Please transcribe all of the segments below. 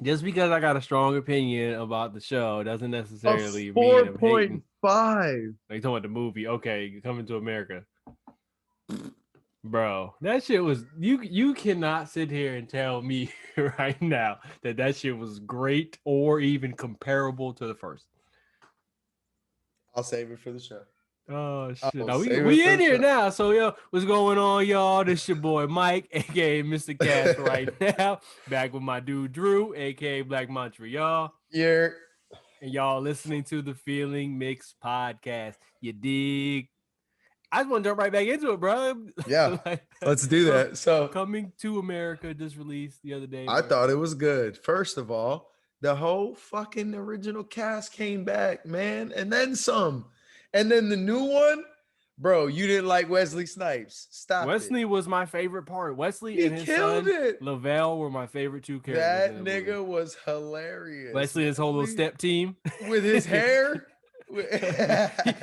Just because I got a strong opinion about the show doesn't A necessarily mean I'm hating. 4.5. Like talking about the movie. Okay, Coming to America. Bro, that shit was you cannot sit here and tell me right now that shit was great or even comparable to the first. I'll save it for the show. Oh I shit. will Now save it we for in the here show. now. So yo, what's going on, y'all? This your boy Mike, aka Mr. Cast right now. Back with my dude Drew, aka Black Montreal. Yeah. And y'all listening to the Feeling Mix podcast. You dig? I just want to jump right back into it, bro. Yeah. Like, Let's do that. So Coming to America just released the other day. I thought it was good. First of all, the whole fucking original cast came back, man, and then some. And then the new one, bro, you didn't like Wesley Snipes. Stop Wesley it. was my favorite part. Wesley He and his killed son it. Lavelle were my favorite two characters That in the movie. nigga was hilarious. Wesley and his whole little step team with his hair.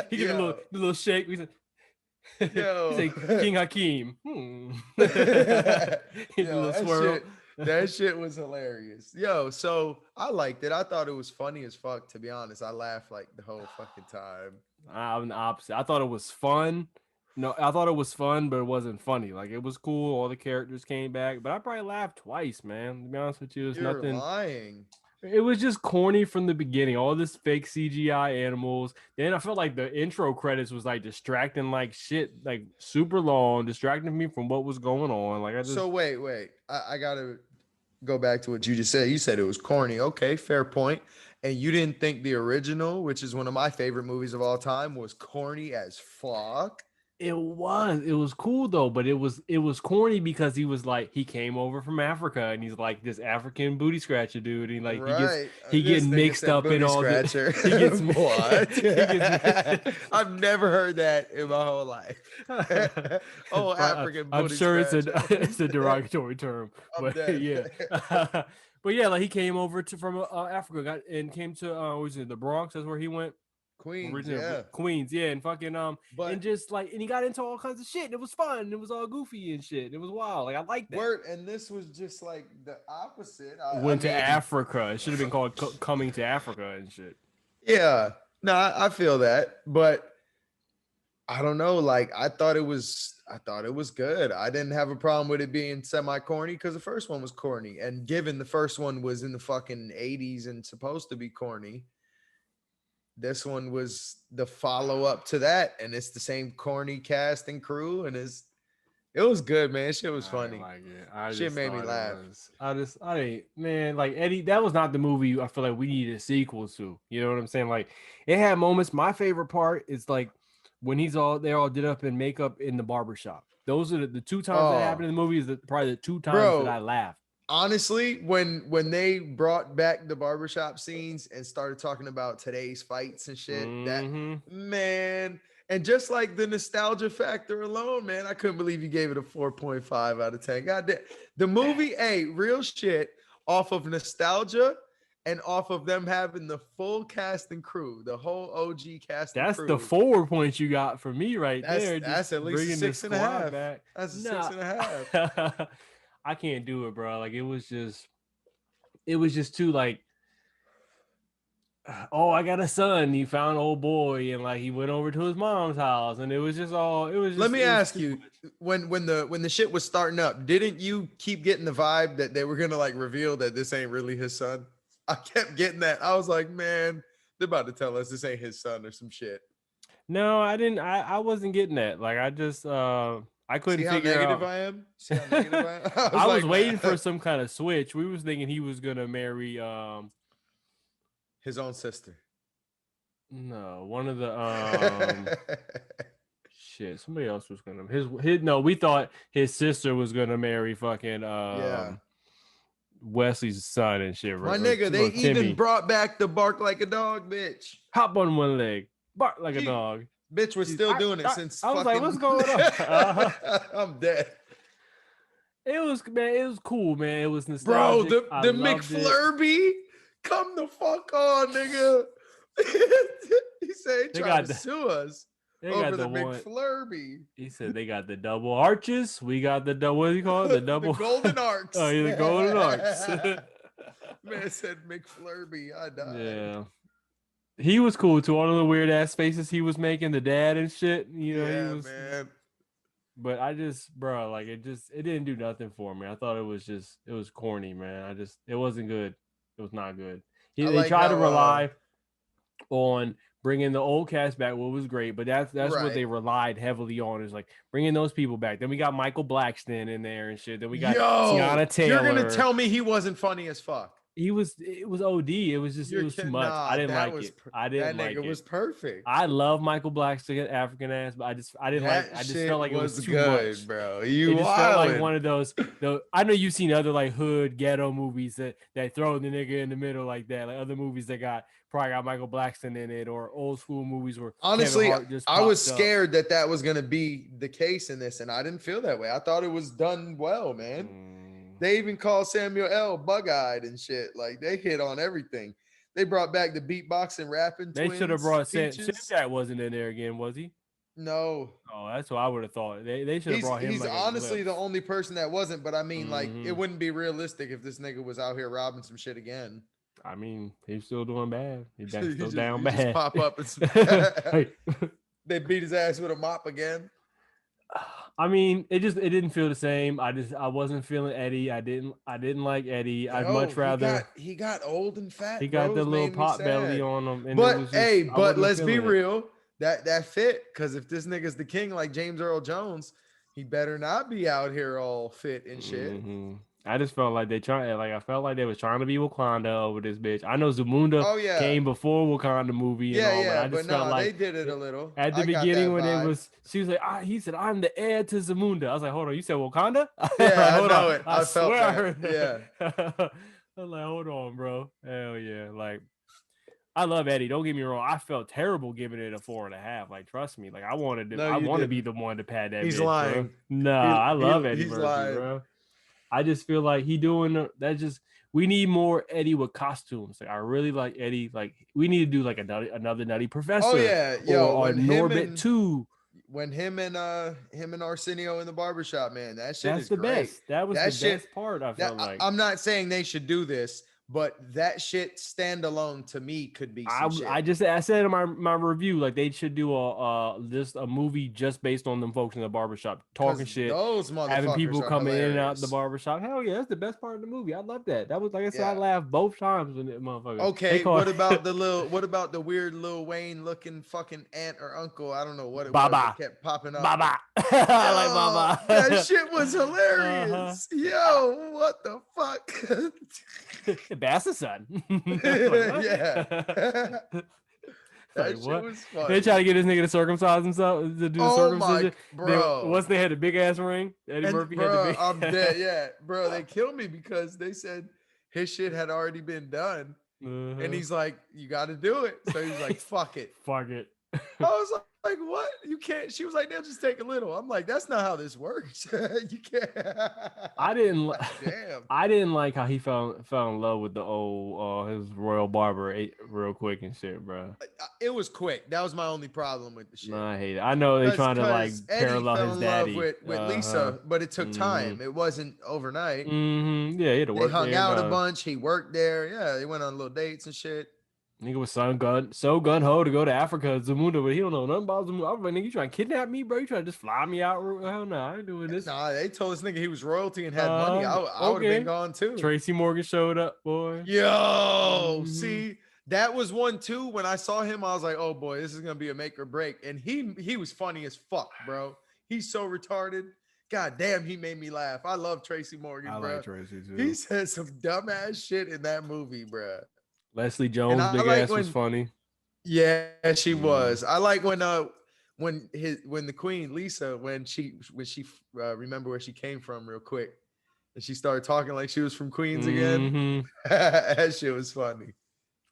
he did a little shake. He said King Hakeem. He did a little swirl. That shit was hilarious. Yo, so I liked it. I thought it was funny as fuck, to be honest. I laughed like the whole fucking time. I'm the opposite. I thought it was fun. No, I thought it was fun, but it wasn't funny. Like it was cool. All the characters came back, but I probably laughed twice, man. To be honest with you, it's You're nothing. lying. It was just corny from the beginning. All this fake CGI animals. Then I felt like the intro credits was like distracting, like shit, like super long, distracting me from what was going on. Like I just. So wait. I gotta go back to what you just said. You said it was corny. Okay, fair point. And you didn't think the original, which is one of my favorite movies of all time, was corny as fuck. It was cool though, but it was corny because he came over from Africa and he's like this African booty scratcher dude. And like he gets mixed up in all scratcher. He gets what? I've never heard that in my whole life. Oh, African booty I'm sure scratcher. it's a derogatory term, but yeah. But yeah, like he came over from Africa, and came to was it the Bronx? That's where he went. Queens, and fucking and just like and he got into all kinds of shit. And it was fun. It was all goofy and shit. It was wild. Like I like that. And this was just like the opposite. Went to Africa. It should have been called Coming to Africa and shit. Yeah, no, I feel that, but I don't know. Like I thought it was good. I didn't have a problem with it being semi-corny because the first one was corny, and given the first one was in the fucking 80s and supposed to be corny. This one was the follow-up to that, and it's the same corny cast and crew, and it was good, man. Shit was funny. Shit made me laugh. I didn't, man, like Eddie, that was not the movie I feel like we needed a sequel to. You know what I'm saying? Like it had moments. My favorite part is like when they're all did up in makeup in the barbershop. Those are the two times that happened in the movie. Is probably the two times that I laughed. Honestly, when they brought back the barbershop scenes and started talking about today's fights and shit, that man, and just like the nostalgia factor alone, man, I couldn't believe you gave it a 4.5 out of 10. God damn. The movie, real shit, off of nostalgia and off of them having the full cast and crew, the whole OG cast and crew. That's the 4 points you got from me there. That's at least a 6.5. Back. That's a 6.5. I can't do it, bro. Like it was just too like, oh, I got a son. He found an old boy, and like he went over to his mom's house, and it was just. Let me ask you, when the shit was starting up, didn't you keep getting the vibe that they were gonna like reveal that this ain't really his son? I kept getting that. I was like, man, they're about to tell us this ain't his son or some shit. No, I didn't. I wasn't getting that. Like I just I couldn't figure out. See how negative I am? I was waiting for some kind of switch. We was thinking he was gonna marry his own sister. No, one of the shit. Somebody else was gonna his. No, we thought his sister was gonna marry fucking Wesley's son and shit. My nigga, they even brought back the bark like a dog, bitch. Hop on one leg, bark like a dog. Bitch, we're still doing it since. I was like, what's going on? I'm dead. It was cool, man. It was nostalgic. Bro, the McFlurby, come the fuck on, nigga. He said he tried to sue us. They got over the the one. McFlurby. He said they got the double arches. We got the double. What do you call it? The The double golden Oh, arcs. yeah, the golden arcs. Man said McFlurby. I died. Yeah. He was cool too. All of the weird ass faces he was making, the dad and shit. He Yeah, was. man. But I just, bro, like it didn't do nothing for me. I thought it was corny, man. It wasn't good. It was not good. I They like tried to how rely on bringing the old cast back, what was great, but that's what they right. relied heavily on is like bringing those people back. Then we got Michael Blackston in there and shit. Then we got Yo, Tiana you're gonna Taylor. tell me he wasn't funny as fuck? It was OD. It was too much. Nah, I didn't that like was it. I didn't that like nigga it. was perfect. I love Michael Blackston, African ass, but I didn't like. That I just shit felt like it was too good, much. bro. It You just felt like wildin'. one of those. I know you've seen other like hood ghetto movies that throw the nigga in the middle like that. Like other movies that probably got Michael Blackston in it, or old school movies where Honestly, Kevin Hart just I was pops up. scared that was gonna be the case in this, and I didn't feel that way. I thought it was done well, man. They even called Samuel L. bug-eyed and shit. Like they hit on everything. They brought back the beatboxing rapping. They should have twins, brought Peaches. Samcat wasn't in there again, was he? No, Oh, that's what I would have thought. They should have brought him. he's like honestly the only person that wasn't. But I mean, like, it Mhm. wouldn't be realistic if this nigga was out here robbing some shit again. I mean, he's still doing bad. He's still He down just bad. pop up and they beat his ass with a mop again. I mean, it didn't feel the same. I wasn't feeling Eddie. I didn't like Eddie. I'd much rather he got old and fat. he got the little pot belly sad. on him. And But it was just, hey, I but wasn't let's be feeling it. real. That fit, because if this nigga's the king like James Earl Jones, he better not be out here all fit and shit. Mhm. I just felt like I felt like they was trying to be Wakanda over this bitch. I know Zamunda Oh yeah, came before Wakanda movie and all, but I just felt like they did it a little at the I got beginning that when vibe. she was like, he said, I'm the heir to Zamunda. I was like, hold on, you said Wakanda? Yeah, like, I hold know on. it. I felt swear I that. heard that. Yeah. I was like, hold on, bro. Hell yeah. Like, I love Eddie. Don't get me wrong. I felt terrible giving it a 4.5. Like, trust me. Like, I want to be the one to pat that He's bitch, lying. bro. Nah, I love Eddie he's Murphy, lying. bro. I just feel like we need more Eddie with costumes. Like I really like Eddie. Like we need to do like another Nutty Professor. Oh yeah, yo, or Norbit 2. When him and Arsenio in the barbershop, man, that shit That's is the great. best. That was the best part. I felt like I'm not saying they should do this, but that shit standalone to me could be some shit. I said in my review, like they should do just a movie just based on them folks in the barbershop talking shit, those motherfuckers having people are coming hilarious. in and out the barbershop. Hell yeah, that's the best part of the movie. I love that. That was like I said, Yeah. I laughed both times when it motherfucker. Okay, what about the weird Lil Wayne looking fucking aunt or uncle? I don't know what it was that kept popping up. Baba. I like Baba. That shit was hilarious. Yo, what the fuck? That's son. Yeah. Like, That what? shit was funny. They try to get this nigga to circumcise himself to do the circumcision. Bro. Once they had a big ass ring, Eddie Murphy had the big. I'm dead. Yeah, bro. They killed me because they said his shit had already been done, and he's like, "You got to do it." So he's like, "Fuck it." Fuck it. I was like, "What? You can't?" She was like, "They'll just take a little." I'm like, "That's not how this works. You can't." I didn't. Like, damn. I didn't like how he fell in love with the old his royal barber real quick and shit, bro. It was quick. That was my only problem with the shit. No, I hate it. I know they're trying to like parallel Eddie fell his in daddy love with Lisa, but it took time. It wasn't overnight. Mm-hmm. Yeah, he had to work. They hung there, out a bunch. He worked there. Yeah, they went on little dates and shit. Nigga was so gun ho to go to Africa, Zamunda, but he don't know nothing about Zamunda. I was like, nigga, you trying to kidnap me, bro? You trying to just fly me out? Hell no, I ain't doing this. Nah, they told this nigga he was royalty and had money. I would have been gone too. Tracy Morgan showed up, boy. Yo, see, that was one too. When I saw him, I was like, oh boy, this is gonna be a make or break. And he was funny as fuck, bro. He's so retarded. God damn, he made me laugh. I love Tracy Morgan, bro. I like Tracy too. He said some dumbass shit in that movie, bro. Leslie Jones' big ass was funny. Yeah, she was. I like when the queen Lisa when she remember where she came from real quick, and she started talking like she was from Queens again. That shit was funny.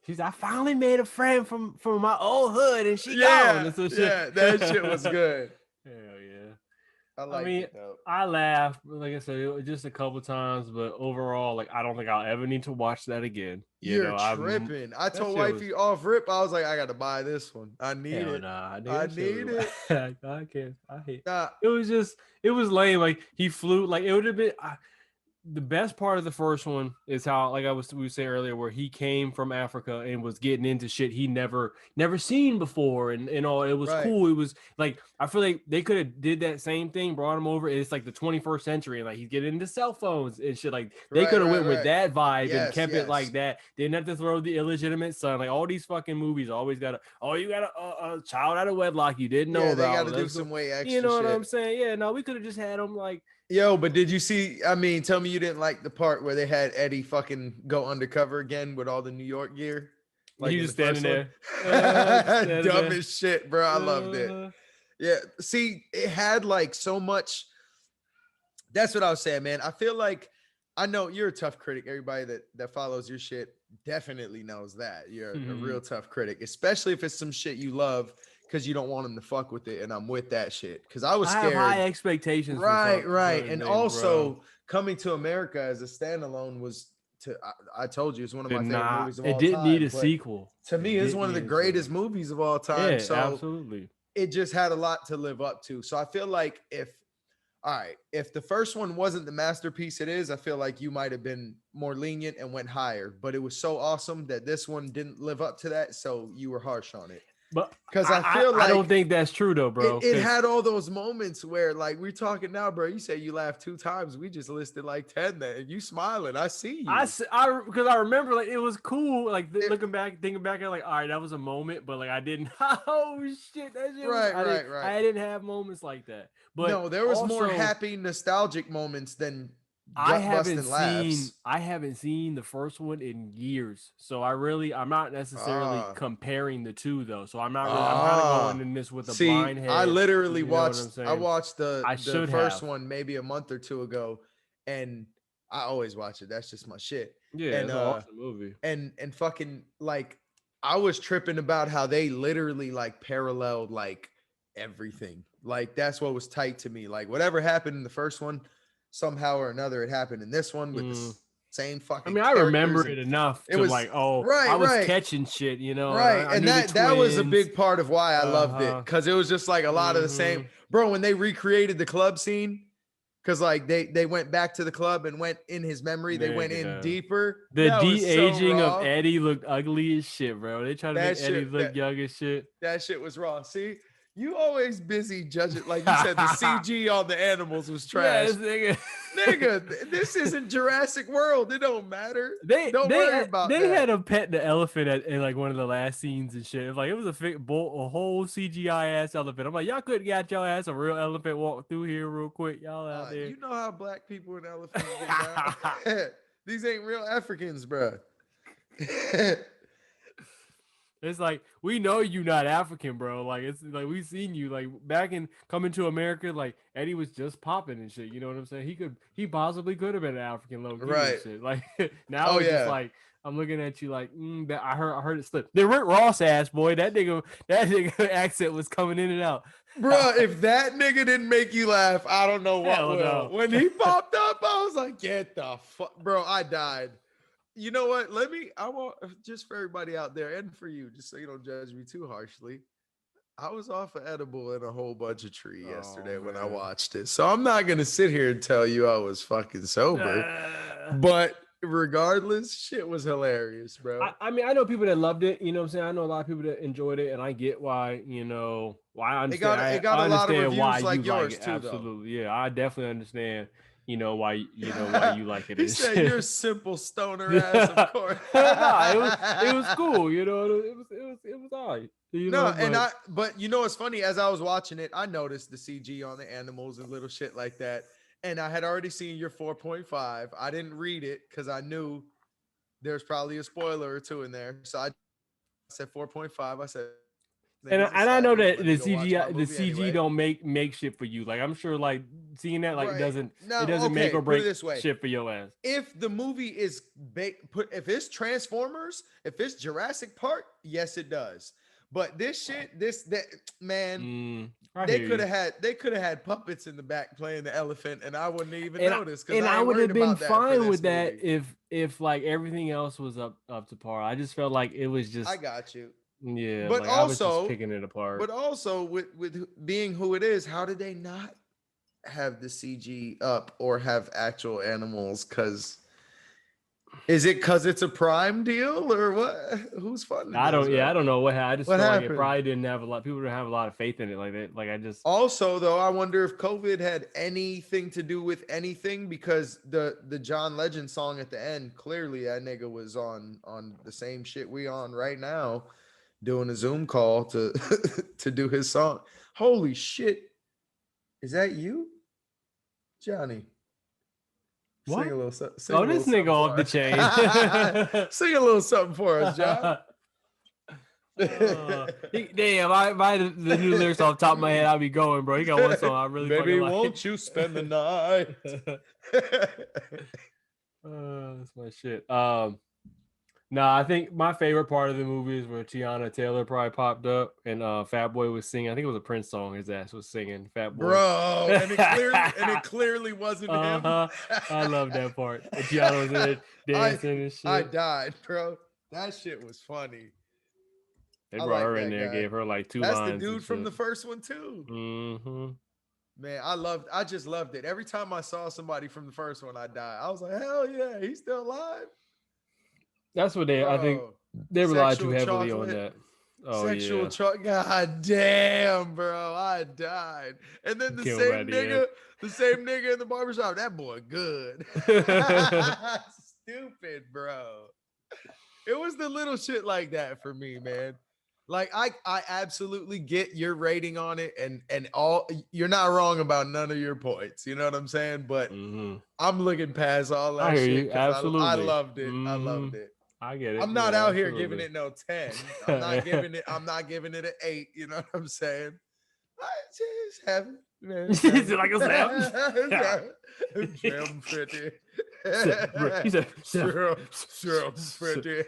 She's I finally made a friend from my old hood, and she gone. Yeah, that shit was good. Hell yeah. I I liked mean, it though. I laughed, but like I said, it was just a couple times. But overall, like I don't think I'll ever need to watch that again. You You're know, tripping. I that told shit was wifey off rip. I was like, I got to buy this one. I need hell it. nah. Nigga, I that shit need it. was I can't. I hate. Nah, It was just it was lame. Like he flew. Like it would have been. The best part of the first one is how, like we were saying earlier, where he came from Africa and was getting into shit he never seen before, and all. It was right, cool. It was like I feel like they could have did that same thing, brought him over. It's like the 21st century, and like he's getting into cell phones and shit. Like they right, could have right, went with right. that vibe and Yes, kept it like yes. that. Didn't have to throw the illegitimate son. Like all these fucking movies always got you got a child out of wedlock you didn't know Yeah, they got about. to do Let's go. some way You extra know what shit. I'm saying? Yeah, no, we could have just had him like. Yo, but did you see? I mean, tell me you didn't like the part where they had Eddie fucking go undercover again with all the New York gear, like He in just the first standing one. there, just standing Dumb there. as shit, bro. I loved it. Yeah. See, it had like so much. That's what I was saying, man. I feel like I know you're a tough critic. Everybody that follows your shit definitely knows that you're a real tough critic, especially if it's some shit you love because you don't want them to fuck with it. And I'm with that shit because I was I have high scared. expectations for Right, right. certain And things, bro. also Coming to America as a standalone was I told you it's one of Did my favorite not. movies of It all didn't need time. a But sequel. to me, It it's didn't one of the need a sequel. greatest movies of all time. Yeah, So absolutely. it just had a lot to live up to. So I feel like if the first one wasn't the masterpiece it is, I feel like you might have been more lenient and went higher. But it was so awesome that this one didn't live up to that. So you were harsh on it. But Because I feel I don't like think that's true though, bro. it had all those moments where, like, we're talking now, bro. You say you laughed 2 times. We just listed like 10 there. And you smiling. I see you. Because I remember like it was cool. Like It- looking back, thinking back, like all right, that was a moment, but like I didn't. Oh shit, that shit was. right, right, right. I didn't have moments like that. But No, there was more also, happy, nostalgic moments than gut busting laughs. I haven't seen the first one in years. So I'm not necessarily Ah, comparing the two though. So I'm kind of going ah. in this with a See, blind I head. literally You know what I'm watched. I saying? watched I the should first have. one maybe a month or two ago, and I always watch it. That's just my shit. Yeah, And it's an awesome movie. and fucking like I was tripping about how they literally like paralleled like everything. Like that's what was tight to me. Like whatever happened in the first one, somehow or another, it happened in this one with the same I fucking mean, I characters. remember And it enough it to was like, oh, I right, was right, catching shit, you know, right. I And knew the that was a twins. big part of why I loved it Uh-huh. because it was just like a lot of the same, bro. When they recreated the club scene. Because like they went back to the club and went in his memory, they went in Nigga. deeper. The That was so de-aging of raw. Eddie looked ugly as shit, bro. They try to make That Eddie shit look young as shit. that shit was raw. See, you always busy judging. Like you said, the CG on the animals was trash. Yes, nigga. Nigga, this isn't Jurassic World. It don't matter. Don't worry about they that. had him pet the elephant in like one of the last scenes and shit. Like it was a whole CGI ass elephant. I'm like, y'all couldn't get your ass a real elephant walk through here real quick. Y'all out there. You know how black people and elephants get down. These ain't real Africans, bro. It's like we know you not African, bro. Like it's like we seen you like back in Coming to America. Like Eddie was just popping and shit. You know what I'm saying? He possibly could have been an African low key Right. and shit. Like now Oh it's just yeah. like I'm looking at you like that. I heard it slip. The Rick Ross ass boy. That nigga accent was coming in and out. Bro, if that nigga didn't make you laugh, I don't know what Hell will. no. When he popped up, I was like, get the fuck, bro. I died. You know what? I want just for everybody out there and for you, just so you don't judge me too harshly. I was off an edible and a whole bunch of tree yesterday when I man. watched it. So I'm not gonna sit here and tell you I was fucking sober. But regardless, shit was hilarious, bro. I mean, I know people that loved it. You know what I'm saying? I know a lot of people that enjoyed it, and I get why. You know, why I understand. It got I a lot of understand why reviews like you like yours it. too, though. Absolutely, yeah. I definitely understand. You know why you like it. He And said shit. you're a simple stoner ass, of course. No, it was cool. You know, it was all right. You No, know, but you know what's funny? As I was watching it, I noticed the CG on the animals and little shit like that. And I had already seen your 4.5. I didn't read it because I knew there's probably a spoiler or two in there. So I said 4.5. I said, and niggas I know established. that Let the me go watch my CG movie anyway. don't make shit for you. Like I'm sure like seeing that like Right. doesn't No, it doesn't make okay, or put it break this way. shit for your ass. If the movie is if it's Transformers, if it's Jurassic Park, yes, it does. But this shit, that man, I they hear could you. have had puppets in the back playing the elephant, and I wouldn't even And notice because and I I ain't would worried have been about that for fine this with that movie. if like everything else was up to par. I just felt like it was I just got you. yeah, But like I was just also, picking it apart. with being who it is, how did they not have the CG up or have actual animals? Because it's a Prime deal or what? Who's funding this, I bro? don't know what happened. I just What feel like it happened? probably didn't have a lot. People didn't have a lot of faith in it like that. Like I just Also, though, I wonder if COVID had anything to do with anything because the John Legend song at the end, clearly that nigga was on the same shit we on right now, doing a Zoom call to to do his song. Holy shit. Is that you? Johnny. what? Sing Oh, a little this nigga something off for the chain. us. Sing a little something for us, John. Damn, I the new lyrics off the top of my head, I'll be going, bro. He got one song I really fucking Baby, like. won't you spend the night? That's my shit. No, I think my favorite part of the movie is where Tiana Taylor probably popped up and Fat Boy was singing. I think it was a Prince song. His ass was singing. Fat Boy. Bro, and it clearly wasn't him. I love that part. And Tiana was in there I dancing and I shit. died, bro. That shit was funny. They I brought like her in that there, guy. gave her like 2 That's the lines and dude from shit. the first one too. Mm-hmm. Man, I just loved it. Every time I saw somebody from the first one, I died. I was like, hell yeah, he's still alive. That's what I think Bro. they relied too Sexual heavily on chocolate. that. Oh Sexual yeah. chocolate. God damn, bro. I died. And then Kill him at the end. the same nigga in the barbershop, that boy good. Stupid, bro. It was the little shit like that for me, man. Like I absolutely get your rating on it and all you're not wrong about none of your points. You know what I'm saying? But Mm-hmm. I'm looking past all I that hear shit you. because I Absolutely. loved it. I Mm-hmm. loved it. I get it. I'm not Yeah, out here giving absolutely. it no 10. I'm not giving it an 8. You know what I'm saying? I just have it. Man, Is it like a seven? Trim pretty. He said, Trim pretty.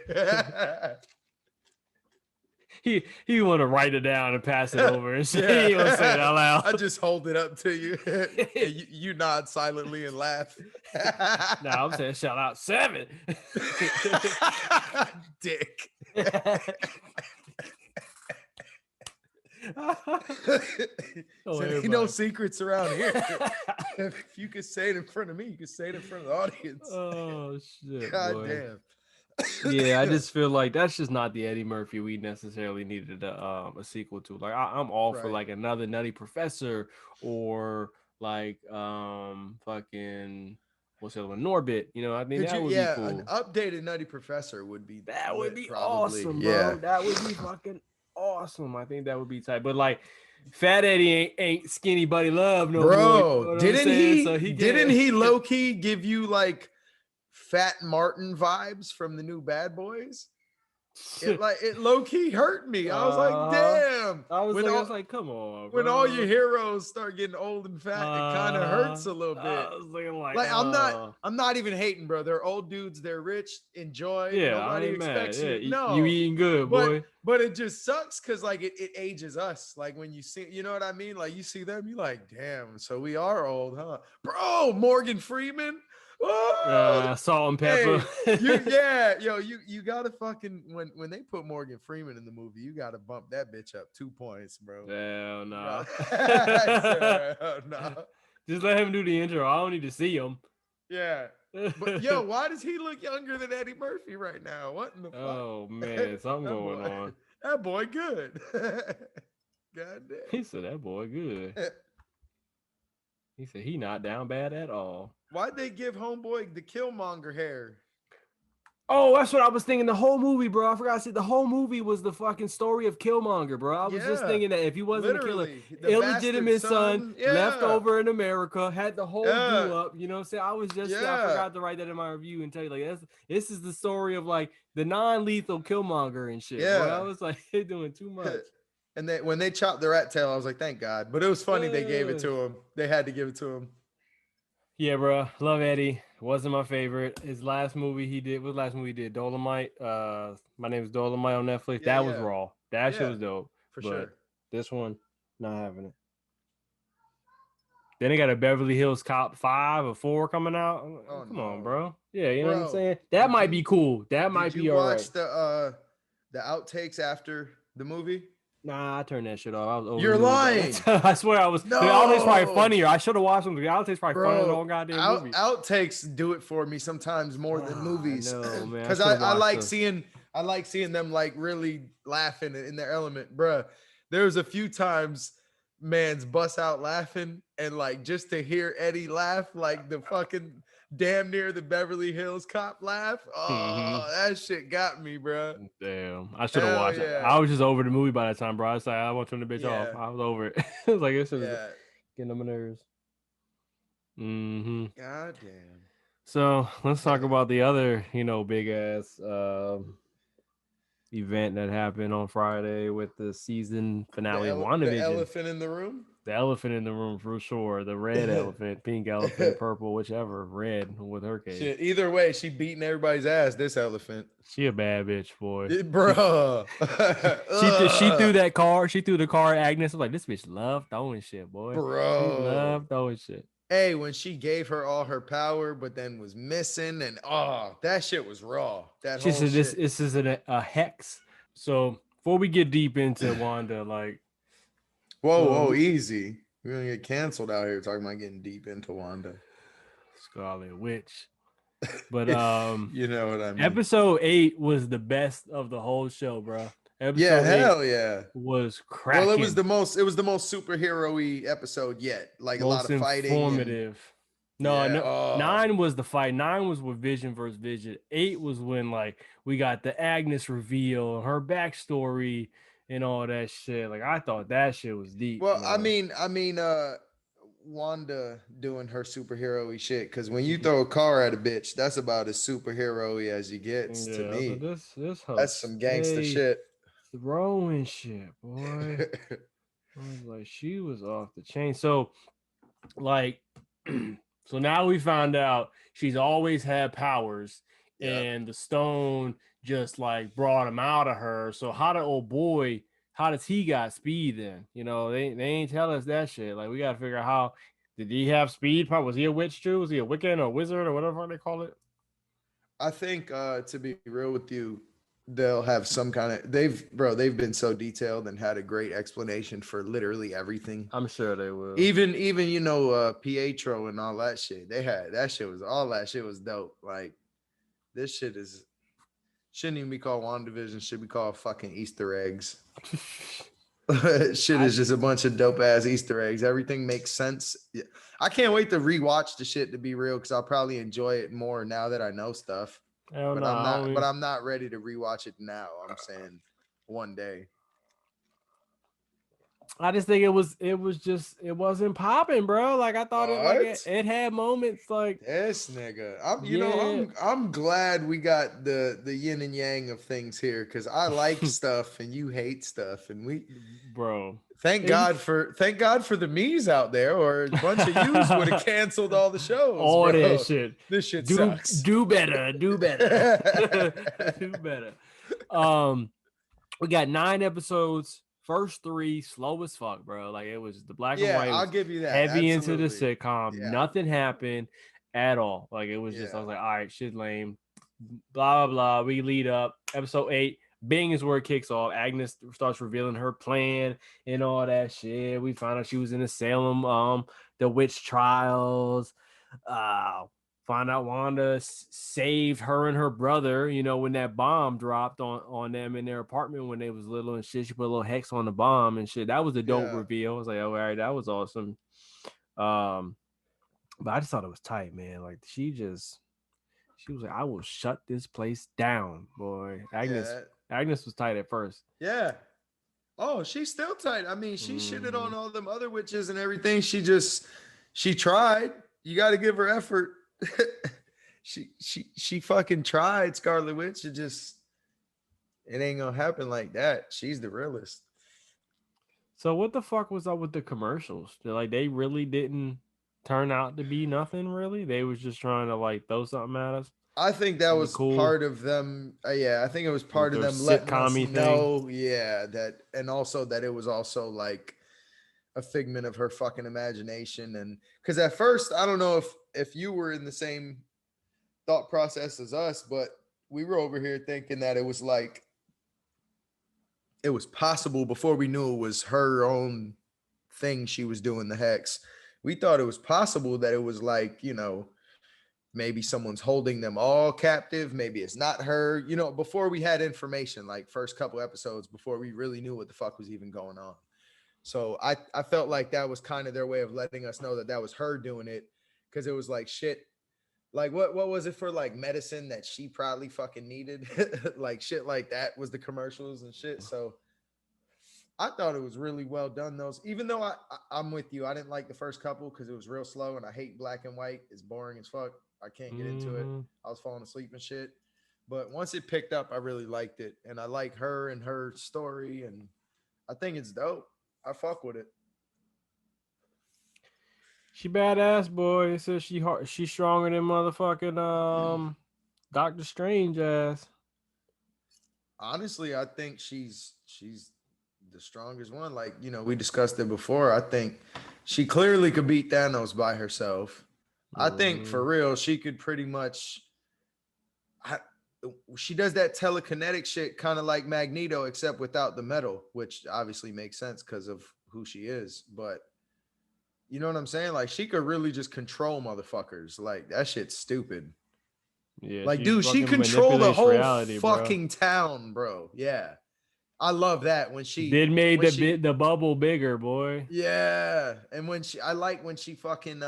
he want to write it down and pass it over and say he want to say it out loud. I just hold it up to you and you nod silently and laugh. Nah, I'm saying shout out 7. Dick. So ain't no secrets around here. If you could say it in front of me, you could say it in front of the audience. Oh shit. God boy. damn. Yeah, I just feel like that's just not the Eddie Murphy we necessarily needed a sequel to. Like I'm all for Right. like another Nutty Professor or like fucking what's the other one? Norbit. You know, I think Could that you? would be Yeah, cool. an updated Nutty Professor would be That would lit, be probably. awesome, Yeah. bro. That would be fucking awesome. I think that would be tight. But like Fat Eddie ain't skinny buddy love no more. You know Bro, what I'm saying? So he didn't can't. he low key give you like Fat Martin vibes from the new Bad Boys? It low key hurt me. I was like, damn. I was like, come on, bro. When all your heroes start getting old and fat, it kind of hurts a little bit. I was thinking like I'm not even hating, bro. They're old dudes, they're rich, enjoy. Yeah, Nobody I ain't expects mad. you. Yeah, No, you eating good, boy. But it just sucks because like it ages us. Like when you see, you know what I mean? Like you see them, you like, damn, so we are old, huh? Bro, Morgan Freeman. Oh, Salt and pepper. Hey, you gotta fucking when they put Morgan Freeman in the movie, you gotta bump that bitch up 2 points, bro. Hell no. No. Just let him do the intro. I don't need to see him. Yeah. But yo, why does he look younger than Eddie Murphy right now? What in the fuck? Oh man, something going on. That boy good. God damn. He said that boy good. He said he not down bad at all. Why'd they give homeboy the Killmonger hair? Oh, that's what I was thinking. The whole movie, bro. I forgot to say the whole movie was the fucking story of Killmonger, bro. I was just thinking that if he wasn't a killer, illegitimate son, left over in America, had the whole do up. You know what I'm saying? I was just I forgot to write that in my review and tell you like this is the story of like the non-lethal Killmonger and shit. Yeah, bro. I was like they're doing too much. And when they chopped the rat tail, I was like, thank God. But it was funny they gave it to him. They had to give it to him. Yeah, bro. Love Eddie. Wasn't my favorite. His last movie he did. What last movie he did? Dolomite. My Name is Dolomite on Netflix. That was raw. That shit was dope. For sure. This one, not having it. Then they got a Beverly Hills Cop 5 or 4 coming out. Oh Come on, no, bro. Yeah, you know what I'm bro. saying? That Did might be you cool. That did might you be all right. watch the outtakes after the movie? Nah, I turned that shit off. I was over the You're movie by that lying. time. I swear I was. The outtakes probably No, funnier. I should have watched them. The outtakes probably funnier than the bro. whole goddamn movie. Outtakes do it for me sometimes more than Ah, I movies, know, man. I because should have I watched like them. seeing them like really laughing in their element, bruh. There was a few times man's bust out laughing, and like just to hear Eddie laugh, like the fucking damn near the Beverly Hills Cop laugh. Hmm. Oh, that shit got me, bruh. Damn, I should have Hell watched it. yeah, I was just over the movie by that time, bro. I was like, I want to turn the bitch off. yeah, I was over it. I was like, this shit is yeah. getting on my nerves. Hmm. God damn. So let's talk about the other, big ass event that happened on Friday with the season finale of The WandaVision. elephant in the room. The elephant in the room for sure. The red elephant, pink elephant, purple, whichever. Red with her case. Shit, either way, she beating everybody's ass. This elephant, She a bad bitch, boy. bro. She threw that car. She threw the car at Agnes. I'm like, this bitch love throwing shit, boy. She Bro. love throwing shit. Hey, when she gave her all her power, but then was missing, and that shit was raw. That She whole said shit. this is a hex. So before we get deep into Wanda, like, Whoa, easy. We're gonna get canceled out here talking about getting deep into Wanda. Scarlet Witch. But You know what I mean? episode 8 was the best of the whole show, bro. Yeah, Episode 8 hell yeah. was Well, cracking. it was the most superhero-y episode yet. Like a lot Most of fighting and informative. No, yeah. no, 9 was the fight. 9 was with Vision versus Vision. 8 was when like we got the Agnes reveal, her backstory, and all that shit. Like I thought that shit was deep, Well, man. Wanda doing her superhero-y shit. Because when you throw a car at a bitch, that's about as superhero-y as you gets to Yeah, so me. this That's host some gangster stay shit. throwing shit, boy. I was like, she was off the chain. So, like, so now we found out she's always had powers, Yeah. and the stone just like brought him out of her. So how did old boy? How does he got speed then? They ain't tell us that shit. Like we gotta figure out how did he have speed? Was he a witch too? Was he a Wiccan or a wizard or whatever they call it? I think to be real with you, they'll have some kind of they've been so detailed and had a great explanation for literally everything. I'm sure they will. Even Pietro and all that shit. They had that shit was all that shit was dope. Like this shit shouldn't even be called WandaVision, should be called fucking Easter eggs. Shit is just a bunch of dope ass Easter eggs. Everything makes sense. Yeah. I can't wait to rewatch the shit, to be real, because I'll probably enjoy it more now that I know stuff. Hell But no, I'm not ready to rewatch it now. I'm saying one day. I just think it wasn't popping, bro. Like I thought What? it had moments like This nigga. yeah, I'm glad we got the yin and yang of things here, because I like stuff and you hate stuff, and we bro. thank God for the me's out there, or a bunch of yous would have canceled all the shows. All Bro. that shit. This shit Do sucks. do better, do better. We got 9 episodes. First 3 slow as fuck, bro. Like it was the black and Yeah, white. I'll give you that. Heavy Absolutely. into the sitcom. Yeah. Nothing happened at all. Like it was just I Yeah. was like, all right, shit lame. Blah blah blah. We lead up. Episode 8. Bing is where it kicks off. Agnes starts revealing her plan and all that shit. We found out she was in the Salem, the witch trials. Find out Wanda saved her and her brother, when that bomb dropped on them in their apartment when they was little and shit. She put a little hex on the bomb and shit. That was a dope reveal. I was like, oh, all right, that was awesome. But I just thought it was tight, man. Like she was like, I will shut this place down, boy. Agnes was tight at first. Yeah. Oh, she's still tight. I mean, she shitted on all them other witches and everything. She tried. You got to give her effort. she fucking tried, Scarlet Witch. It ain't gonna happen like that. She's the realest. So what the fuck was up with the commercials? They really didn't turn out to be nothing, really. They was just trying to like throw something at us. I think that was cool. part of them. I think it was part of them letting us know. Yeah, that, and also that it was also like a figment of her fucking imagination. And because at first, I don't know if you were in the same thought process as us, but we were over here thinking that it was like it was possible before we knew it was her own thing she was doing the hex. We thought it was possible that it was like, maybe someone's holding them all captive. Maybe it's not her, before we had information, like first couple episodes, before we really knew what the fuck was even going on. So I felt like that was kind of their way of letting us know that was her doing it. Cause it was like shit. Like what was it for, like medicine that she probably fucking needed? Like shit like that was the commercials and shit. So I thought it was really well done. Those, even though I'm with you, I didn't like the first couple because it was real slow, and I hate black and white. It's boring as fuck. I can't get into it. I was falling asleep and shit. But once it picked up, I really liked it, and I like her and her story, and I think it's dope. I fuck with it. She badass, boy. It says she's stronger than motherfucking Doctor Strange ass. Honestly, I think she's the strongest one. Like, we discussed it before. I think she clearly could beat Thanos by herself. I think for real, she could pretty much. She does that telekinetic shit kind of like Magneto, except without the metal, which obviously makes sense because of who she is. But you know what I'm saying? Like, she could really just control motherfuckers. Like, that shit's stupid. Yeah, like, dude, she controlled the whole reality, fucking town, bro. Yeah. I love that when she did made the bubble bigger, boy. Yeah. And I like when she fucking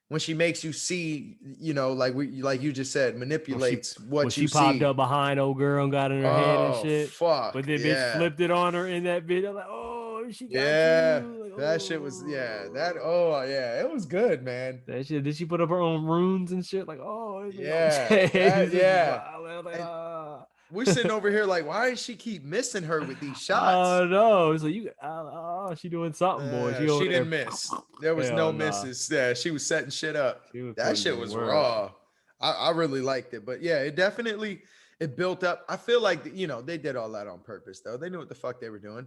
when she makes you see, like you just said, manipulates what you see. She popped up behind old girl and got in her head and shit. Fuck. But then bitch flipped it on her in that video. Like, oh, she got you. Like, that shit was it was good, man. That shit. Did she put up her own runes and shit? Like, oh, we're sitting over here like, why does she keep missing her with these shots? Oh no! So she doing something, boy. She didn't miss. There was no misses. Yeah, she was setting shit up. That shit was raw. I really liked it, but yeah, it built up. I feel like they did all that on purpose, though. They knew what the fuck they were doing.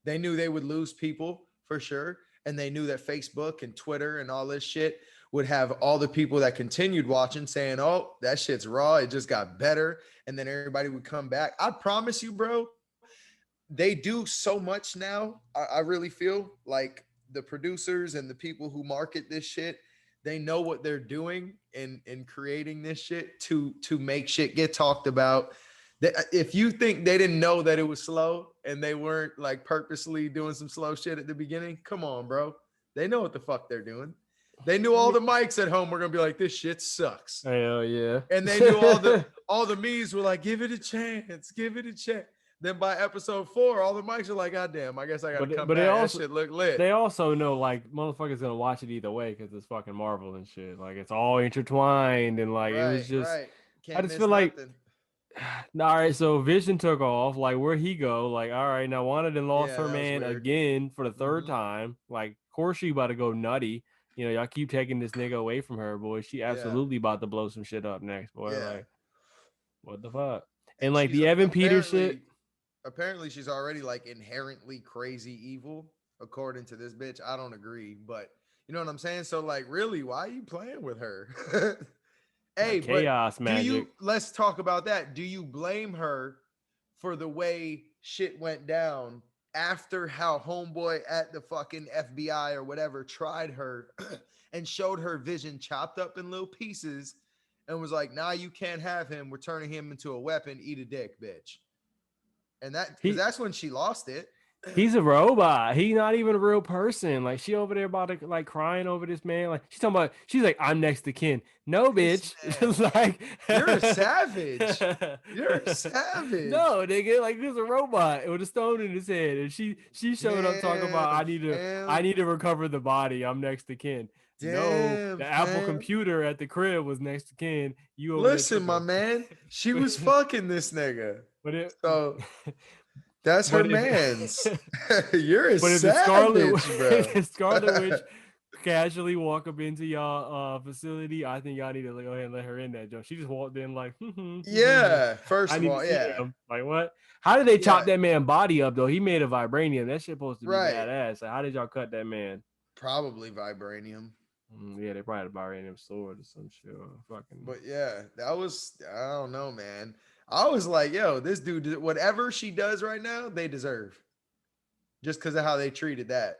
They knew they would lose people for sure, and they knew that Facebook and Twitter and all this shit would have all the people that continued watching saying, oh, that shit's raw. It just got better. And then everybody would come back. I promise you, bro, they do so much now. I really feel like the producers and the people who market this shit, they know what they're doing in creating this shit to make shit get talked about. If you think they didn't know that it was slow and they weren't like purposely doing some slow shit at the beginning, come on, bro. They know what the fuck they're doing. They knew all the mics at home were gonna be like, this shit sucks. Hell yeah. And they knew all the memes were like, give it a chance, give it a chance. Then by episode 4, all the mics are like, God damn, I guess I gotta come back. That shit look lit. They also know like motherfuckers gonna watch it either way because it's fucking Marvel and shit. Like it's all intertwined and like it was just I just feel like all right, so Vision took off. Like, where'd he go? Like, all right, now Wanda then lost her man again for the third time. Like, of course she about to go nutty. Y'all keep taking this nigga away from her, boy. She absolutely about to blow some shit up next, boy. Yeah. Like, what the fuck? And like the Evan Peters shit. Apparently, she's already like inherently crazy evil, according to this bitch. I don't agree, but you know what I'm saying? So, like, really, why are you playing with her? Hey, like chaos magic. Let's talk about that. Do you blame her for the way shit went down after how homeboy at the fucking FBI or whatever tried her and showed her Vision chopped up in little pieces and was like, nah, you can't have him. We're turning him into a weapon. Eat a dick, bitch. And that's when she lost it. He's a robot. He's not even a real person. Like she over there about to like crying over this man. Like she's like, I'm next to kin. No, bitch. Like you're a savage. You're a savage. No, nigga. Like there's a robot with a stone in his head, and she showed up talking about I need to recover the body. I'm next to kin. No, the Apple computer at the crib was next to kin. You listen, my man. She was fucking this nigga. That's her man's. You're a savage, bro. Scarlet Witch casually walk up into y'all facility, I think y'all need to go ahead and let her in that joint. She just walked in like, Yeah. First I of need to all, see yeah. him. Like what? How did they chop Yeah. that man body up though? He made a vibranium. That shit supposed to be Right. badass. Like, how did y'all cut that man? Probably vibranium. Yeah, they probably had a vibranium sword or some shit. Or fucking. But yeah, that was, I don't know, man. I was like, yo, this dude, whatever she does right now, they deserve just because of how they treated that.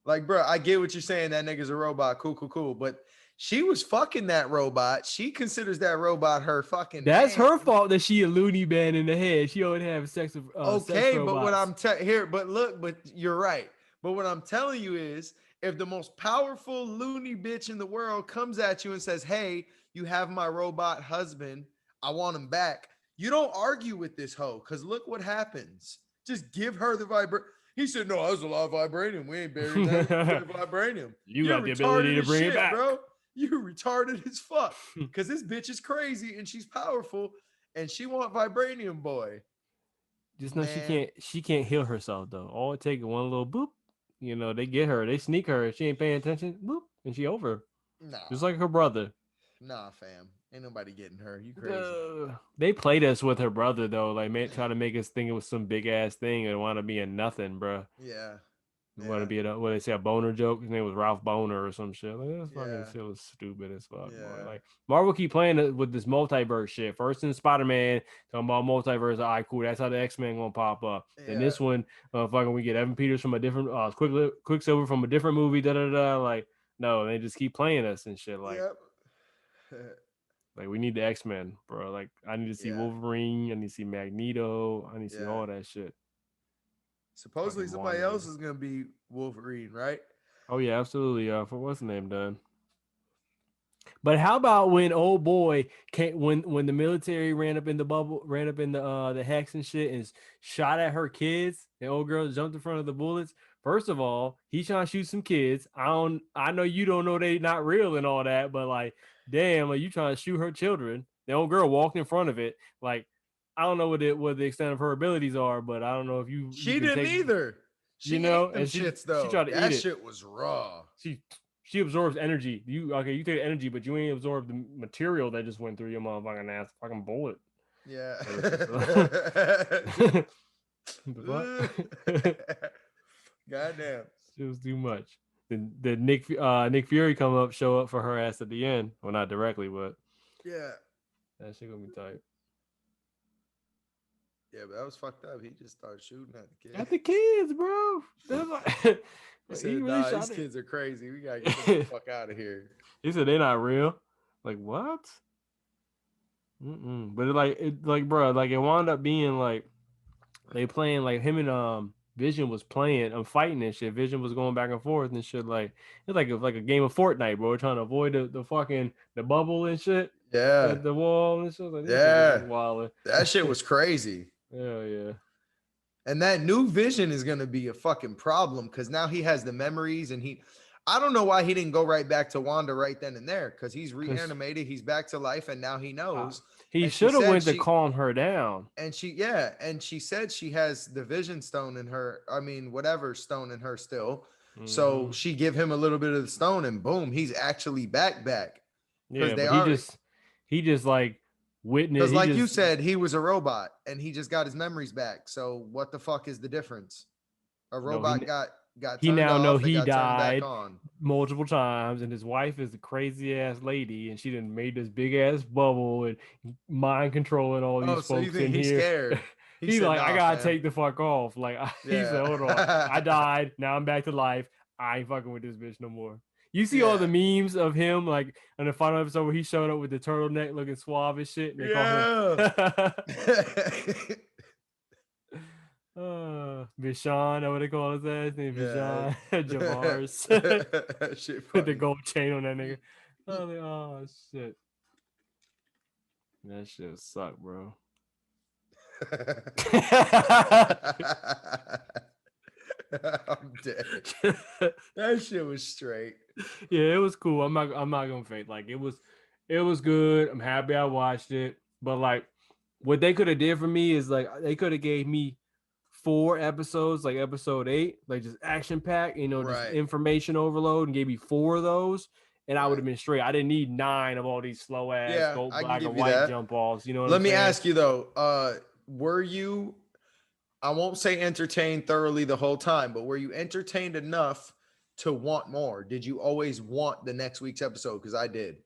Like, bro, I get what you're saying. That nigga's a robot. Cool, cool, cool. But she was fucking that robot. She considers that robot her fucking That's man. her fault that she a loony man in the head. She always have sex Okay, but what robots. I'm here, but look, but you're right. But what I'm telling you is, if the most powerful loony bitch in the world comes at you and says, "Hey, you have my robot husband. I want him back." You don't argue with this hoe, because look what happens. Just give her the vibration. He said, "No, that's a lot of vibranium. We ain't burying that. We just got vibranium." You You're got the ability retarded to as bring it shit, back. bro. You're retarded as fuck. Because this bitch is crazy and she's powerful and she want vibranium, boy. Just know Man, she can't heal herself though. All it takes is one little boop. You know, they get her, they sneak her. If she ain't paying attention, boop, and she over. Just nah, like her brother. nah, fam. Ain't nobody getting her. You crazy. They played us with her brother though, like try to make us think it was some big ass thing and want to be a nothing, bro. Yeah, Want to yeah, be what they say a boner joke. His name was Ralph Boner or some shit. Like this fucking yeah, shit was stupid as fuck, boy. yeah, Like Marvel keep playing it with this multiverse shit. First in Spider Man talking about multiverse. All right, cool. That's how the X Men gonna pop up. Then yeah. this one, fucking, we get Evan Peters from a different, Quicksilver from a different movie. Da da da. Like no, they just keep playing us and shit. Yep. Like we need the X Men, bro. Like I need to see Yeah, Wolverine. I need to see Magneto. I need to see yeah. all that shit. Supposedly Fucking somebody else WandaVision. is gonna be Wolverine, right? Oh yeah, absolutely. For what's the name done? But how about when old boy came when the military ran up in the bubble, ran up in the hex and shit and shot at her kids, and old girl jumped in front of the bullets. First of all, he's trying to shoot some kids. I know you don't know they not real and all that, but like, damn, like you trying to shoot her children. The old girl walked in front of it. Like, I don't know what the extent of her abilities are, but I don't know if you She can didn't take, either. you She know, ate them and shits she though. tried to eat That it. shit was raw. She absorbs energy. You take energy, but you ain't absorbed the material that just went through your motherfucking ass. Fucking bullet. Yeah. The fuck? Goddamn. It was too much. Then Nick Fury show up for her ass at the end. Well, not directly, but Yeah. that shit gonna be tight. Yeah, but that was fucked up. He just started shooting at the kid. At the kids, bro. That's like, He he said, really "Nah, these shot it. kids are crazy. We gotta get them the fuck out of here." He said they're not real. Like what? But like, bro, like it wound up being like they playing like him and Vision was playing. I'm fighting and shit. Vision was going back and forth and shit. Like it's like a game of Fortnite, bro. We're trying to avoid the fucking the bubble and shit Yeah. at the wall and shit. Like these niggas is Yeah. wild. That shit was crazy. Hell yeah. And that new Vision is gonna be a fucking problem because now he has the memories and I don't know why he didn't go right back to Wanda right then and there because he's Cause reanimated, he's back to life, and now he knows. he And she should have said went to calm her down. and she said she has the Vision stone in her. I mean, whatever stone in her still. So Mm-hmm. she give him a little bit of the stone, and boom, he's actually back because Yeah, they but are. he just like witnessed. Because, He like you just said, he was a robot and he just got his memories back. So, what the fuck is the difference? A no robot got he turned now know off, it he got turned back died on. multiple times, and his wife is a crazy ass lady, and she done made this big ass bubble and mind controlling all Oh, these so you folks think in he's here. scared? He He's said, like, I "Nah, gotta fam." take the fuck off. Like he said, hold on, I Yeah, died. Now I'm back to life. I ain't fucking with this bitch no more. You see all the yeah, memes of him like in the final episode where he showed up with the turtleneck looking suave and shit, and they call him yeah. Vishan, or what they call his ass name, Yeah. Vishan Javars Shit with the funny. gold chain on that nigga. Oh shit, that shit suck, bro. I'm dead. That shit was straight. Yeah, it was cool. I'm not gonna fake. Like it was good. I'm happy I watched it. But like what they could have did for me is like they could have gave me 4 episodes, like episode 8, like just action packed, just Right. information overload, and gave me 4 of those, and I would Right. have been straight. I didn't need 9 of all these slow ass Yeah, go I can black and give you white that. jump offs. You know what I'm Let me saying? ask you though, were you, I won't say entertained thoroughly the whole time, but were you entertained enough to want more? Did you always want the next week's episode? Because I did.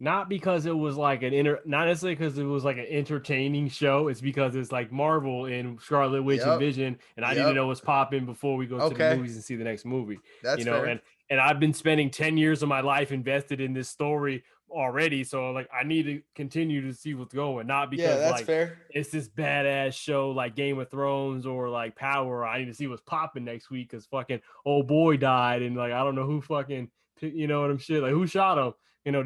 Not because it was like not necessarily because it was like an entertaining show. It's because it's like Marvel and Scarlet Witch and Yep. Vision, and I need to Yep. know what's popping before we go to the Okay. movies and see the next movie. That's fair. And I've been spending 10 years of my life invested in this story already, so like I need to continue to see what's going, not Yeah, because that's like fair. it's this badass show like Game of Thrones or like Power. I need to see what's popping next week because fucking old boy died, and like I don't know who fucking what I'm shit like who shot him.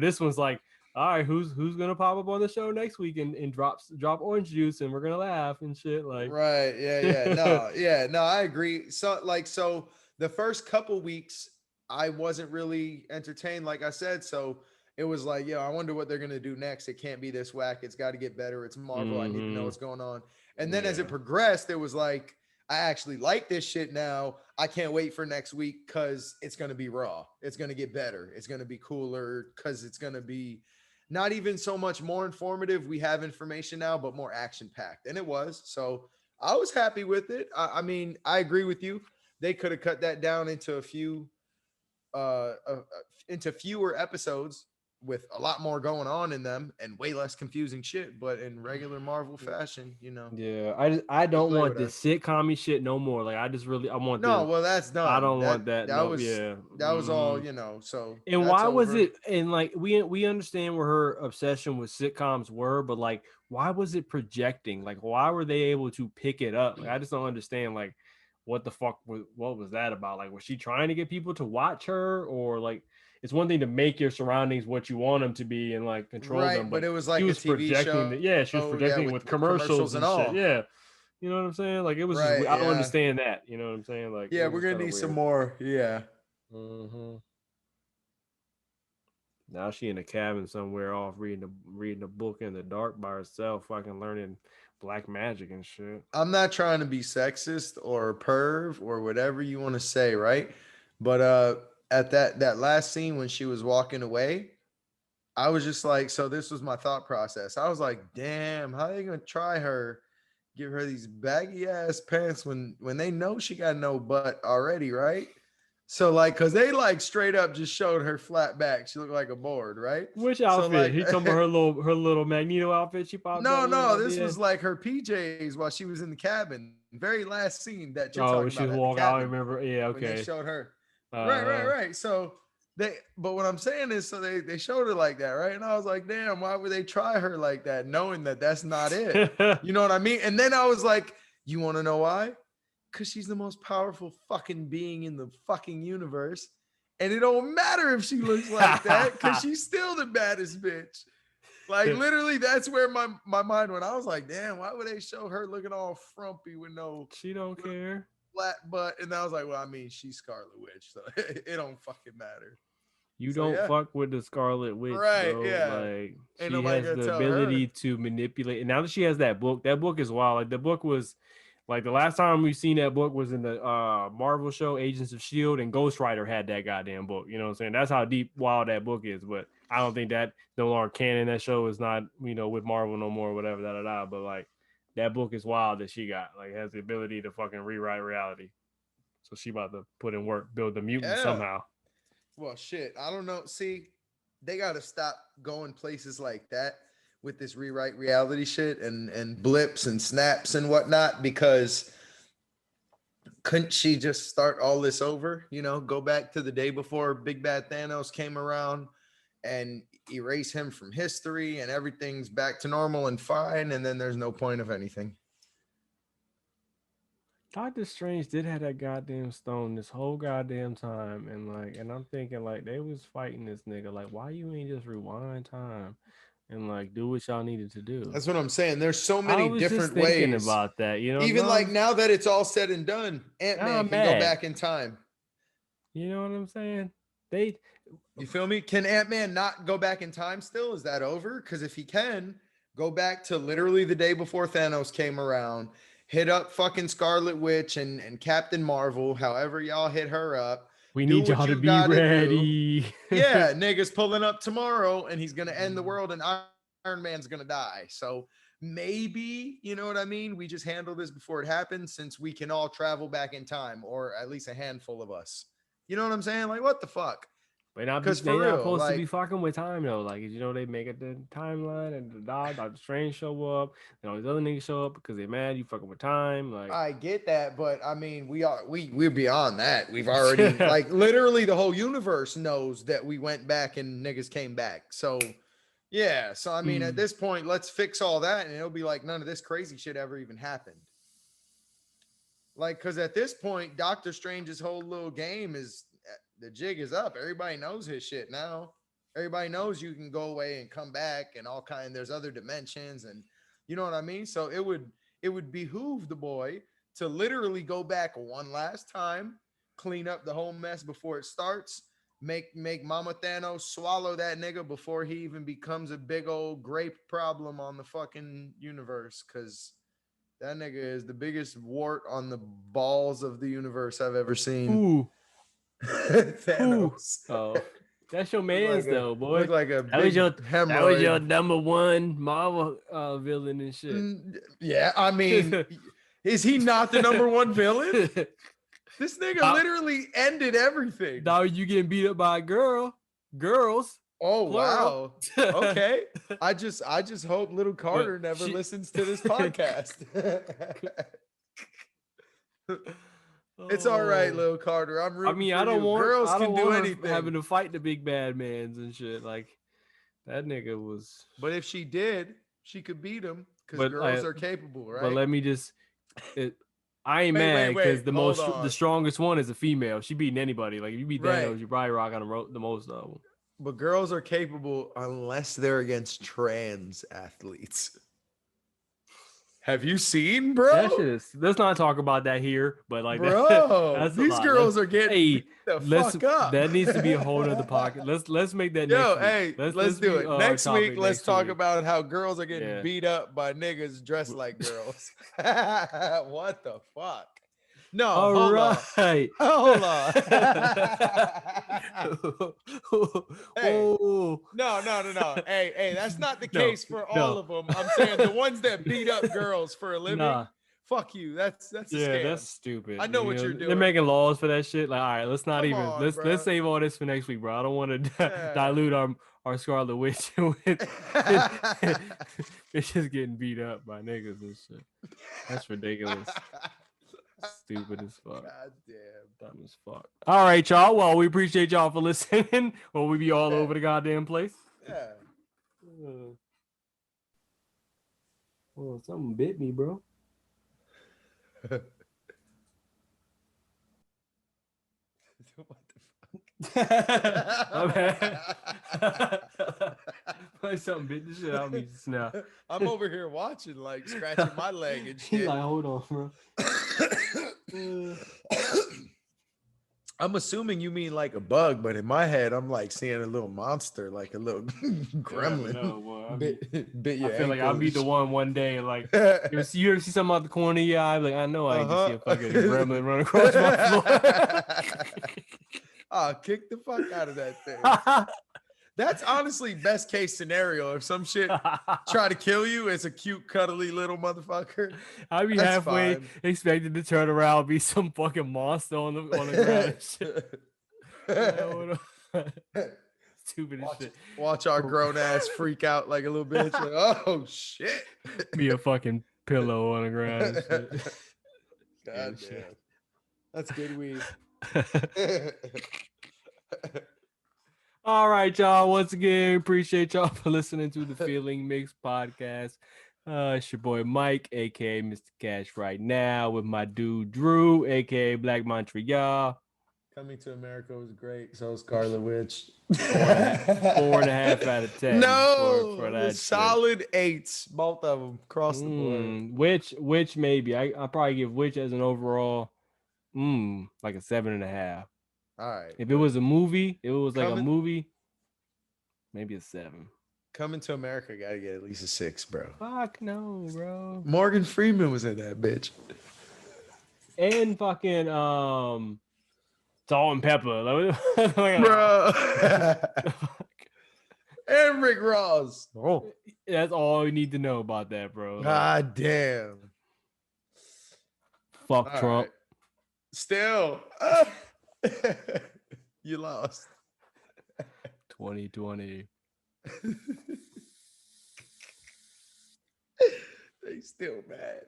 This one's like, all right, who's gonna pop up on the show next week and drop orange juice and we're gonna laugh and shit like. Right. Yeah. Yeah. No. Yeah. No. I agree. So the first couple weeks, I wasn't really entertained, like I said. So it was like, I wonder what they're gonna do next. It can't be this whack. It's got to get better. It's Marvel. I need to know Mm-hmm. what's going on. And then as Yeah. it progressed, it was like, I actually like this shit now. I can't wait for next week because it's gonna be raw. It's gonna get better. It's gonna be cooler because it's gonna be not even so much more informative. We have information now, but more action packed. And it was. So I was happy with it. I mean, I agree with you. They could have cut that down into a few, into fewer episodes with a lot more going on in them and way less confusing shit. But in regular Marvel fashion, Yeah, I they don't play want with this us. sitcom shit no more. Like I want No, the well, that's I done. don't That want that. that No, was yeah. that was all, Mm. so And that's why was over. it? And like we understand where her obsession with sitcoms were, but like why was it projecting? Like why were they able to pick it up? Like I just don't understand. Like what the fuck was what was that about? Like was she trying to get people to watch her, or like it's one thing to make your surroundings what you want them to be and like control them, Right, but but it was she like a was TV projecting show. that. Yeah, she was Yeah, projecting it with with commercials commercials and and shit. all. Yeah, you know what I'm saying? Like it was just Right, I don't yeah. understand that. You know what I'm saying? Like it Yeah, was we're just gonna kind of need some weird. more. Yeah. Mm-hmm. Now she in a cabin somewhere off reading a book in the dark by herself, fucking learning black magic and shit. I'm not trying to be sexist or perv or whatever you want to say, right? But at that last scene when she was walking away, I was just like, so this was my thought process. I was like, damn, how are they gonna try her, give her these baggy ass pants when they know she got no butt already, right? So like, cause they like straight up just showed her flat back. She looked like a board, right? Which So outfit? like, He talking about her little Magneto outfit she popped up no, with no, at this the was end. like her PJs while she was in the cabin. Very last scene that you're Oh, when talking she about was at the walking, I cabin remember. Yeah, when they okay. showed her. Right, right, Uh right. So but what I'm saying is, so they showed her like that, right? And I was like, damn, why would they try her like that, knowing that that's not it? huh. You know what I mean? And then I was like, you want to know why? Because she's the most powerful fucking being in the fucking universe. And it don't matter if she looks like that because she's still the baddest bitch. Like literally, that's where my mind went. I was like, damn, why would they show her looking all frumpy with no She don't with a care. flat butt? And I was like, well, I mean, she's Scarlet Witch, so it don't fucking matter. You So don't yeah, fuck with the Scarlet Witch, right, bro. yeah. Like Ain't she nobody has gonna the tell her. ability to manipulate. And now that she has that book is wild. Like the book was like the last time we seen that book was in the Marvel show Agents of Shield, and Ghost Rider had that goddamn book. You know what I'm saying? That's how deep wild that book is. But I don't think that no longer canon. That show is not with Marvel no more, whatever. But like that book is wild that she got. Like has the ability to fucking rewrite reality. So she about to put in work, build the mutants Yeah. somehow. Well, shit. I don't know. See, they got to stop going places like that with this rewrite reality shit and blips and snaps and whatnot because couldn't she just start all this over? Go back to the day before Big Bad Thanos came around and erase him from history and everything's back to normal and fine. And then there's no point of anything. Doctor Strange did have that goddamn stone this whole goddamn time, and I'm thinking like they was fighting this nigga. Like, why you ain't just rewind time and like do what y'all needed to do? That's what I'm saying. There's so I many was just different thinking ways. about that. Even like now that it's all said and done, Now Ant-Man I'm can go mad. back in time. You know what I'm saying? They You feel me? Can Ant-Man not go back in time still? Is that over? Because if he can, go back to literally the day before Thanos came around, hit up fucking Scarlet Witch and Captain Marvel, however y'all hit her up. We Do need what y'all to you be gotta do. ready. Yeah, nigga's pulling up tomorrow and he's gonna end the world and Iron Man's gonna die. So maybe, you know what I mean? We just handle this before it happens since we can all travel back in time, or at least a handful of us. You know what I'm saying? Like, what the fuck? But not Because they for not real, supposed to be like, fucking with time though. Like you know, they make it the timeline and the Doctor Strange show up, and all these other niggas show up because they're mad you fucking with time. Like I get that, but I mean, we're beyond that. We've already like literally the whole universe knows that we went back and niggas came back. So yeah, so I mean, at this point, let's fix all that, and it'll be like none of this crazy shit ever even happened. Like, because at this point, Doctor Strange's whole little game is the jig is up. Everybody knows his shit now. Everybody knows you can go away and come back and all kind. There's other dimensions, and you know what I mean. So it would behoove the boy to literally go back one last time, clean up the whole mess before it starts. Make Mama Thanos swallow that nigga before he even becomes a big old grape problem on the fucking universe. Cause that nigga is the biggest wart on the balls of the universe I've ever seen. ooh, Thanos. oh, that's your man's though, boy. Look like a That was big your hemorrhoid. number one Marvel villain and shit. Yeah, I mean, is he not the number one villain? This nigga literally ended everything. Now you getting beat up by girls. Oh plural. wow. Okay. I just hope little Carter never listens to this podcast. It's all right, little Carter. I'm rooting for I don't you. want Girls I don't can do want anything. having to fight the big bad mans and shit. Like that nigga was. But if she did, she could beat him because girls are capable, right? But let me just. I ain't mad because the strongest one is a female. She beating anybody. Like if you beat Thanos, you probably rock on the most of them. But girls are capable unless they're against trans athletes. Have you seen, bro? That shit is. Let's not talk about that here. But like, bro, that's these girls are getting beat the fuck up. That needs to be a whole other pocket. Let's make that. Yo, next week. Let's do it next week. Let's talk about how girls are getting beat up by niggas dressed like girls. What the fuck? No, hold on. Hey. No. Hey, that's not the case for all of them. I'm saying the ones that beat up girls for a living. Fuck you. That's a scam. That's stupid. I know what you're doing. They're making laws for that shit. Like, all right, let's not let's save all this for next week, bro. I don't want to dilute our Scarlet Witch with it's just getting beat up by niggas and shit. That's ridiculous. Stupid as fuck. God damn. Dumb as fuck. All right, y'all. Well, we appreciate y'all for listening. Well, we be all over the goddamn place. Yeah. Oh, something bit me, bro. What the fuck? Something bit the shit out of me just now. I'm over here watching, like scratching my leg and shit. He's like, hold on, bro. I'm assuming you mean like a bug, but in my head, I'm like seeing a little monster, like a little gremlin. No, bit your I feel like I'll be the one day, like you ever see something out the corner of your eye, like I know I ain't just see a fucking gremlin run across my floor. I'll kick the fuck out of that thing. That's honestly best case scenario. If some shit try to kill you, it's a cute, cuddly little motherfucker. I'd be halfway expected to turn around and be some fucking monster on the ground. Stupid as shit. Watch our grown ass freak out like a little bitch. Like, oh shit. Be a fucking pillow on the ground and shit. God damn. That's good weed. All right, y'all. Once again, appreciate y'all for listening to the Feeling Mix podcast. It's your boy Mike, aka Mr. Cash, right now with my dude Drew, aka Black Montreal. Coming to America was great. So Scarlet Witch. 4.5 out of 10. No, for that solid 8s, both of them across the board. Which maybe I'll probably give Witch as an overall, like a 7.5. All right. If it was a movie, maybe a 7. Coming to America got to get at least a 6, bro. Fuck no, bro. Morgan Freeman was in that bitch. And fucking salt and pepper. Bro. And Rick Ross. Oh, that's all you need to know about that, bro. God damn. Fuck All Trump. right. Still. You lost. 2020. They still mad.